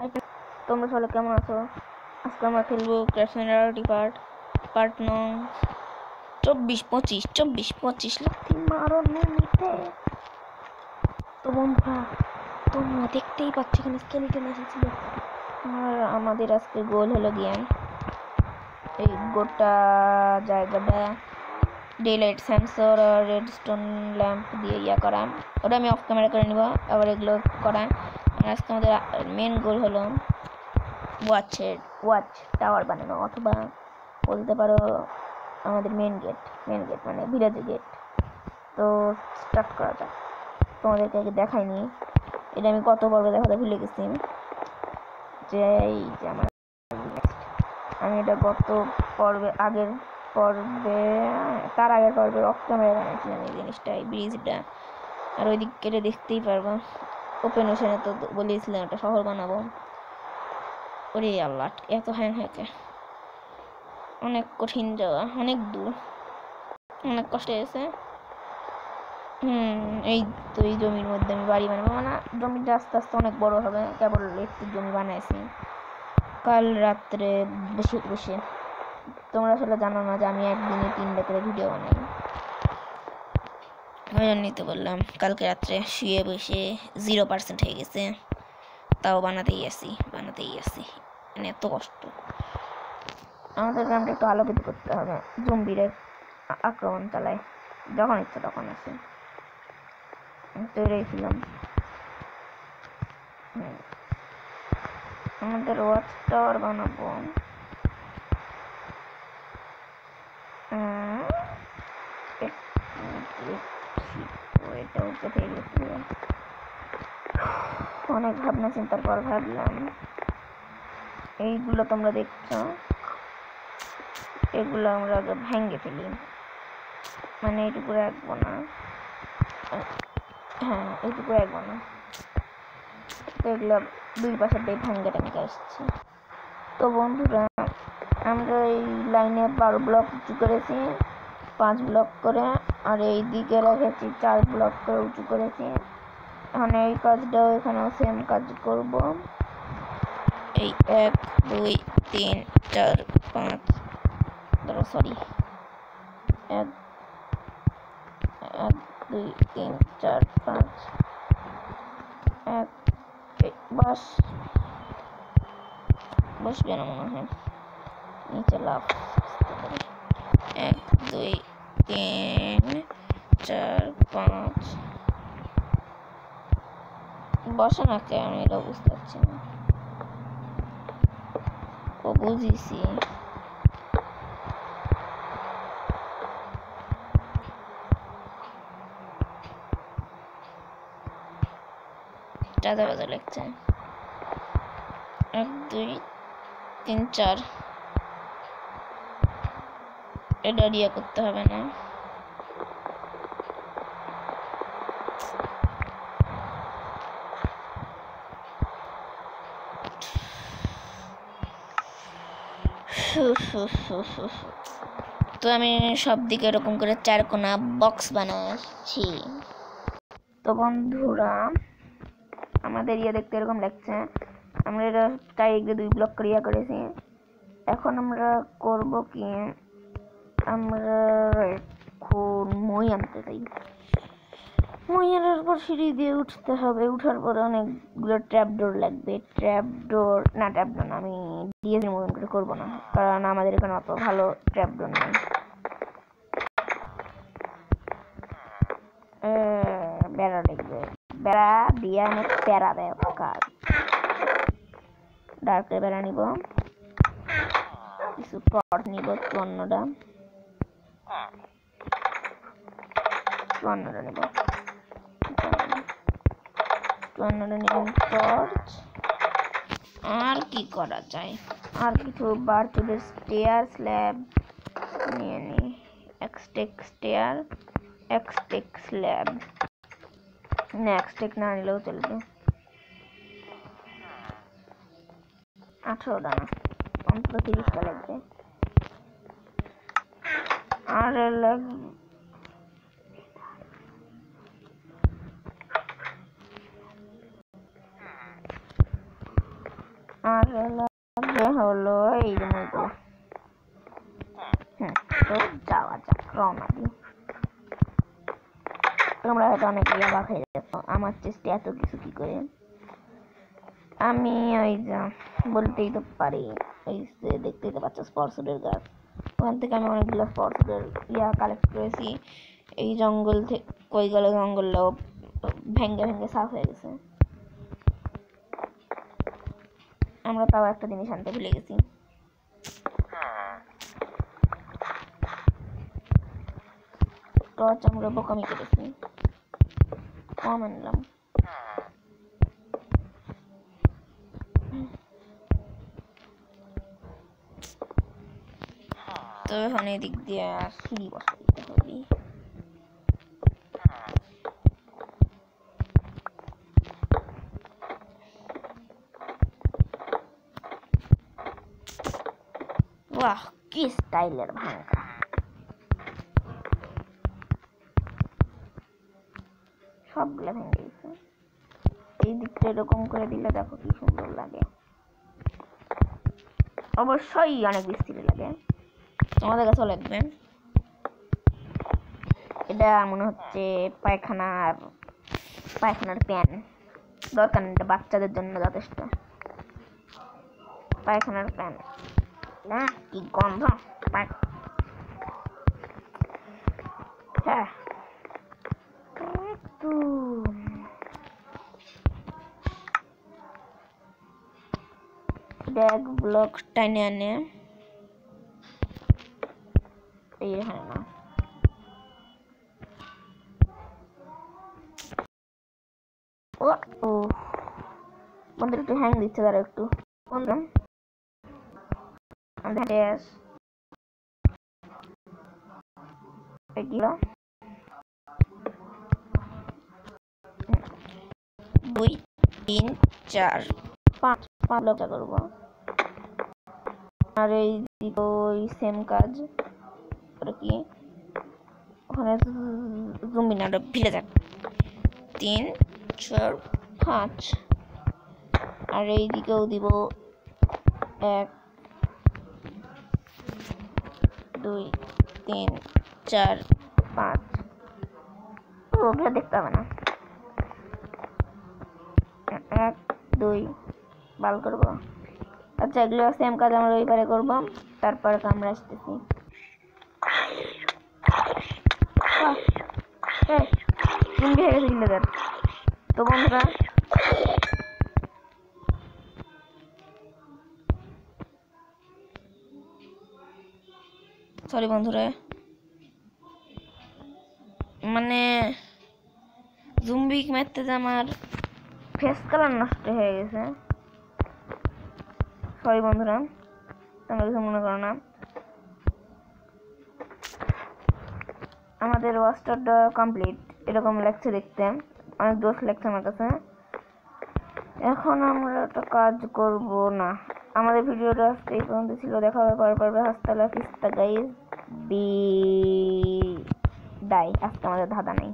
Hi friends, তোমরা সবাই কেমন আছো? আজকে আমরা খেলবো ক্র্যাশ রিয়ালিটি পার্ট নং 24-25 লাথি মারো নিতে। তো বন্ধুরা, তোমরা দেখতেই পাচ্ছ এখানে স্কেলিটন এসেছিল। আর আমাদের আজকে গোল হলো গিয়ে এই গোটা জায়গাটা ডেলাইট সেন্সর আর রেডস্টোন ল্যাম্প দিয়ে করা। ওটা আমি অফ ক্যামেরা করে নিব, আবার এগুলো করা। আজকে আমাদের মেন গোল হলো ওয়াচ টাওয়ার বানানো, অথবা বলতে পারো আমাদের মেন গেট মানে ভিলেজের গেট। তো স্টার্ট করা যাক। তোমাদেরকে আগে দেখাইনি, এটা আমি কত পর্বে দেখাতে ভুলে গেছি। যে এই যে আমি এটা গত তার আগের পর্বে অফ ক্যামেরা বানিয়েছিলাম এই জিনিসটা, এই ব্রিজটা। আর ওই দিক কেটে দেখতেই পারবো। ওপেন ওশনে তো বলেছিলাম একটা শহর বানাবো। ওরে আল্লাহ, এত হ্যাং হয়েছে, অনেক কঠিন যাওয়া, অনেক দূর, অনেক কষ্ট হয়েছে। এই তো এই জমির মধ্যে আমি বাড়ি বানাবো, মানে জমিটা আস্তে আস্তে অনেক বড় হবে। কেবল একটু জমি বানাইছি কাল রাত্রে বসে বসে। তোমরা আসলে জানো না যে আমি একদিনে 3টা করে ভিডিও বানাই। ওই জন্যই তো বললাম, কালকে রাত্রে শুয়ে বসে 0% হয়ে গেছে, তাও বানাতেই আসি মানে এত কষ্ট। আমাদের গ্রামটা একটু আলোকিত করতে হবে, জম্বিরে আক্রমণ চালায় যখন ইচ্ছা তখন আসে। তৈরি ছিলাম আমাদের ওয়াচ টাওয়ার বানাবো। অনেক ভাবনা চিন্তার পর ভাবলাম এইগুলো তোমরা দেখছো, এগুলো আমরা আগে ভেঙে ফেলি, মানে এইটুকু রাখবো না। হ্যাঁ, এইটুকু রাখবো না। তো এগুলো দুই পাশে দিয়ে ভেঙে টেঙ্গে আসছে। তো বন্ধুরা, আমরা এই লাইনে 12 ব্লক উঁচু করেছি, 5 ব্লক করে, আর এই দিকে রেখেছি 4 ব্লক করে উঁচু করেছি। এখন এই কাজটাও এখানেও সেম কাজ করব। এই 1 2 3 4 5 সরি 1 2 3 4 5 বসবে না মনে হয়, নিচে লাভ। 1 2 3 4 5 বসে না কে? আমি এটা বুঝতে পারছি না। ও বুঝিছি, চাঁদা বাজা লাগছে। 1 2 3 4 এটা দিয়ে করতে হবে না। তো আমি সব দিকে এরকম করে 4 কোনা বক্স বানাচ্ছি। তো বন্ধুরা, আমাদের দেখতে এরকম লাগছে। আমরা এটা চারিদিকে 2 ব্লক ক্রিয়া করেছি। এখন আমরা করব কি, আমরা এখন মই আনতে চাই। মই আনার পর সিঁড়ি দিয়ে উঠতে হবে। উঠার পরে অনেকগুলো ট্র্যাপডোর লাগবে। ট্র্যাপডোর না, আমি ডিএসের মতন করে করবো না, কারণ আমাদের এখানে অত ভালো ট্র্যাপডোর নেই। বেড়া লাগবে, বেড়া দিয়ে অনেক প্যারা দেয় কাজ। ডার্কের বেড়া নিব, কিছু টর্চ নিব, 54টা নিব, 54টা নিলাম টর্চ। আর কি করা যায়, আর কিছু বার্চুডের স্টেয়ার স্ল্যাব নিয়ে নি। এক্সটেক স্টেয়ার, এক্সটেক স্ল্যাব না, এক্সটেক না নিলেও চলবে। 18টা না, অন্তত 30টা লাগবে। আর লাগবে আর লাগবে হলো এই মুরগুলো। তো যাওয়া যাক, রওনা দিই। তোমরা হয়তো অনেকে অবাক হয়ে যাচ্ছ আমার চেষ্টা এত কিছু কি করে। আমি ওই যা বলতেই তো পারি, এই যে দেখতেই তো পাচ্ছ স্পরসুডের গাছ, ওখান থেকে আমি অনেকগুলো স্পরসুডের কালেক্ট করেছি। এই জঙ্গল থেকে কই গেল, জঙ্গলটাও ভেঙে ভেঙে সাফ হয়ে গেছে। আমরা তাও একটা জিনিস আনতে ভুলে গেছি, টর্চ আমরা বোকামি করেছি, কম আনলাম। তো এখন এই দিক দিয়ে সিঁড়ি বসাইতে হবে। বাহ, কি স্টাইলের ভাঙা! সবগুলো ভেঙে গেছে। এই দিকটা এরকম করে দিলে দেখো কি সুন্দর লাগে, অবশ্যই অনেক বিশ্রী লাগে, তোমাদের কাছেও লাগবে। এটা মনে হচ্ছে পায়খানার প্যান, দরকার নেই, বাচ্চাদের জন্য যথেষ্ট। পায়খানার প্যান না, কি গন্ধ! হ্যাঁ, ব্যাগ ব্লক টাইনে আনে এই হয় না। ও বন্ধু একটু হ্যাং দিচ্ছে, তারা একটু বন্ধু দুই তিন চার পাঁচ ব্লকটা করবো। আর এই দিকে ওই সেম কাজ কি, ওখানে জুম্বি না ভিলে যাক, 3 4 5। আর এই দিকেও দিব 1 2 3 4 5। ওগুলো দেখতে হবে না, 1 2 বাল করবো। আচ্ছা, এগুলো সেম কাজ আমরা ওই পারে করবো, তারপরে আমরা আসতেছি। জুম্বি হয়ে গেছে কিলার। তো বন্ধুরা, সরি বন্ধুরা, মানে জুম্বি মারতে যে আমার ফেস কালার নষ্ট হয়ে গেছে। সরি বন্ধুরা, তোমরা কিছু মনে করো না। আমাদের ওয়াস্টারটা কমপ্লিট, এরকম লাগছে দেখতে, অনেক দোষ লাগছে আমার কাছে। এখন আমরা একটা কাজ করব না, আমাদের ভিডিওটা আজকে এই পর্যন্ত ছিল। দেখা হবে পরের পর্বে। হাসতালা ফিস্তা গাইস, বিদায়। আজকে আমাদের ধাঁধা নেই।